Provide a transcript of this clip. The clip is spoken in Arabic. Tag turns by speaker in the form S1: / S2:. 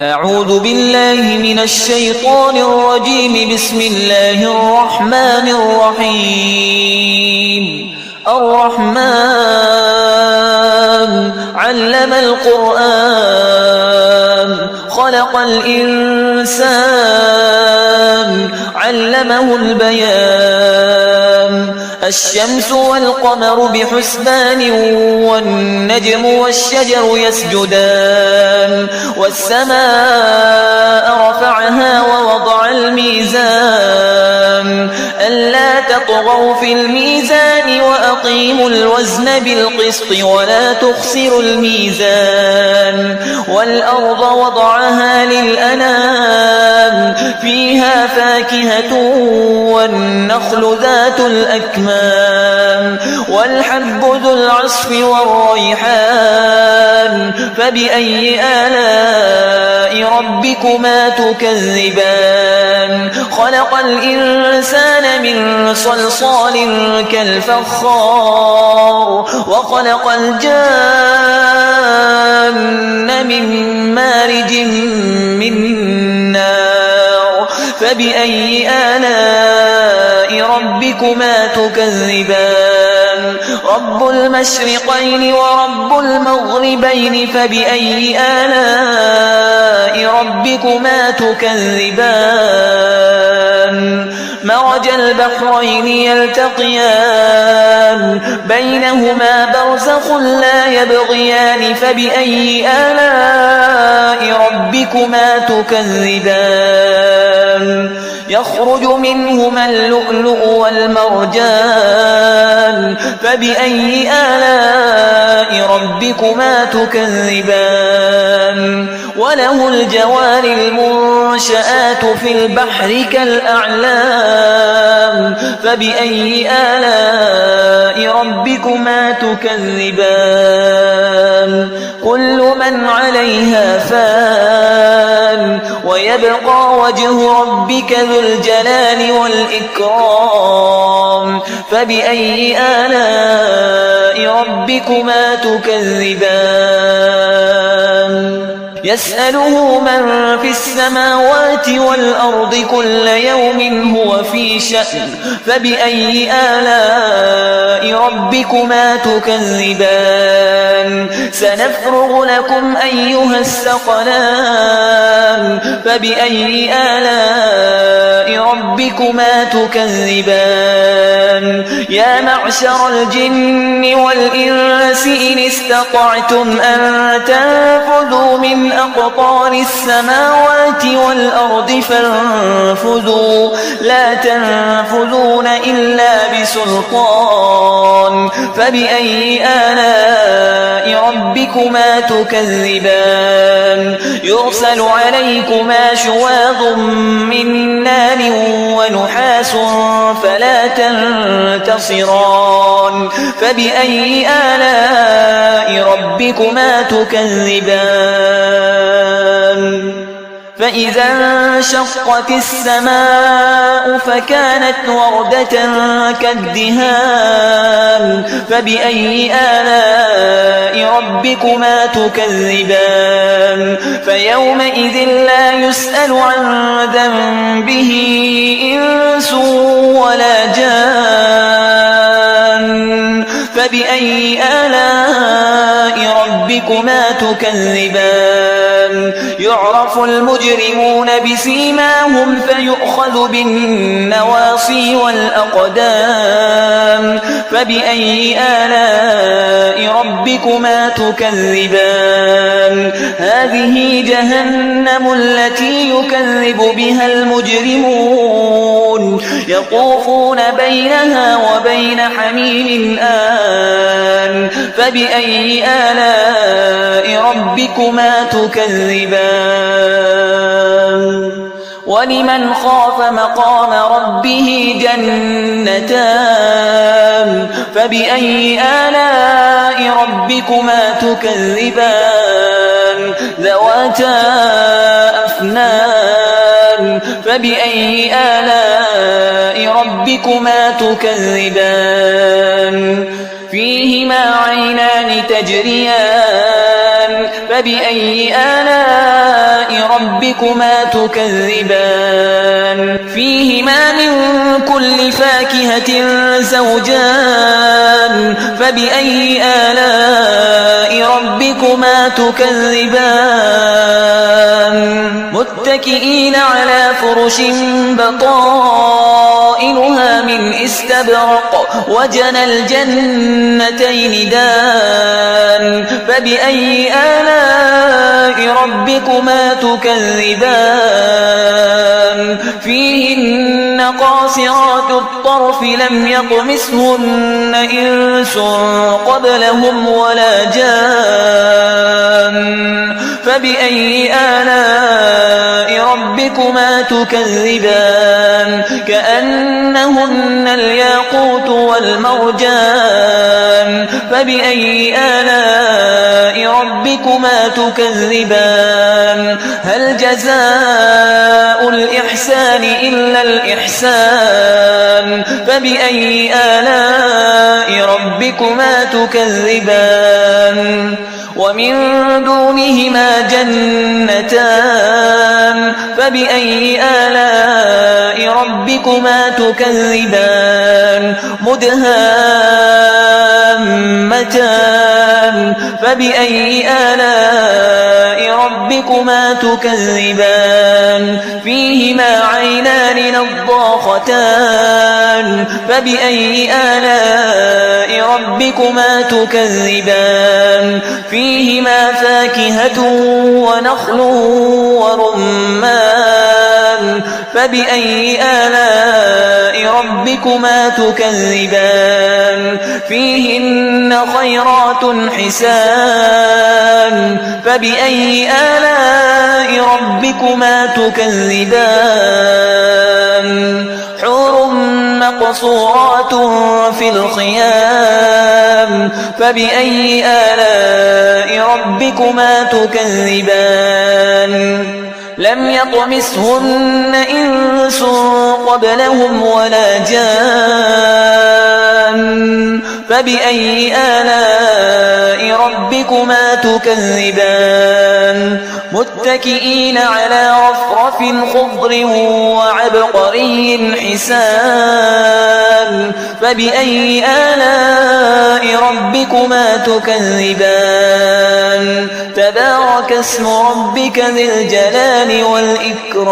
S1: أعوذ بالله من الشيطان الرجيم. بسم الله الرحمن الرحيم. الرحمن علم القرآن خلق الإنسان علمه البيان. الشمس والقمر بحسبان والنجم والشجر يسجدان. والسماء رفعها ووضع الميزان ألا تطغوا في الميزان وأقيموا الوزن بالقسط ولا تخسروا الميزان. والأرض وضعها للأنام فيها فاكهة والنخل ذات الأكمام والحب ذو العصف والريحان. فبأي آلاء ربكما تكذبان؟ خلق الإنسان من صلصال كالفخار وخلق الجان من مارج من نار. فبأي آلاء ربكما تكذبان؟ رب المشرقين ورب المغربين. فبأي آلاء ربكما تكذبان؟ مرج البحرين يلتقيان بينهما برزخ لا يبغيان. فبأي آلاء ربكما تكذبان؟ يخرج منهما اللؤلؤ والمرجان. فبأي آلاء ربكما تكذبان؟ وله الجوار المنشآت في البحر كالأعلام. فبأي آلاء ربكما تكذبان؟ كل من عليها فان ويبقى وجه ربك ذو الجلال والإكرام. فبأي آلاء ربكما تكذبان؟ يسأله من في السماوات والأرض كل يوم هو في شأن. فبأي آلاء ربكما تكذبان؟ سنفرغ لكم أيها الثقلان. فبأي آلاء ربكما تكذبان؟ يا معشر الجن والإنس إن استطعتم أن تنفذوا من أقطار السماوات والأرض فانفذوا لا تنفذون إلا بسلطان. فبأي آلاء ربكما تكذبان؟ يرسل عليكما شواظ من نار ونحاس فلا تنتصران. فبأي آلاء ربكما تكذبان؟ فإذا انشقت السماء فكانت وردة كالدهان. فبأي آلاء ربكما تكذبان؟ فيومئذ لا يسأل عن ذنبه إنس ولا جان. فبأي آلاء ربكما تكذبان؟ يعرف المجرمون بسيماهم فيؤخذ بالنواصي والأقدام. فبأي آلاء ربكما تكذبان؟ هذه جهنم التي يكذب بها المجرمون يطوفون بينها وبين حميم آن. فبأي آلاء ربكما تكذبان؟ ولمن خاف مقام ربه جنتان. فبأي آلاء ربكما تكذبان؟ ذواتا أفنان. فبأي آلاء ربكما تكذبان؟ فيهما عينان تجريان. فبأي آلاء ربكما تكذبان فيهما من كل فاكهة زوجان فبأي آلاء ربكما تكذبان متكئين على فرش بطائنها من استبرق وجنى الجنتين دان فبأي آلاء ربكما تكذبان فيهن قاصرات الطرف لم يطمثهن إنس قبلهم ولا جان فبأي آلاء ربكما تكذبان كأنهن الياقوت والمرجان فبأي آلاء ربكما تكذبان هل جزاء الإحسان إلا الإحسان فبأي آلاء ربكما تكذبان ومن دونهما جنتان فبأي آلاء ربكما تكذبان مدهامتان فبأي آلاء ربكما تكذبان فيهما عينان نضاختان فبأي آلاء ربكما تكذبان فيهما فاكهة ونخل ورمان فبأي آلاء ربكما تكذبان فيهن خيرات حسان فبأي آلاء ربكما تكذبان حور مقصورات في الخيام فبأي آلاء ربكما تكذبان لم يطمثهن إنس قبلهم ولا جان فبأي آلاء ربكما تكذبان متكئين على رفرف خضر وعبقري حسان فبأي آلاء ربكما تكذبان تبارك اسم ربك ذي الجلال والإكرام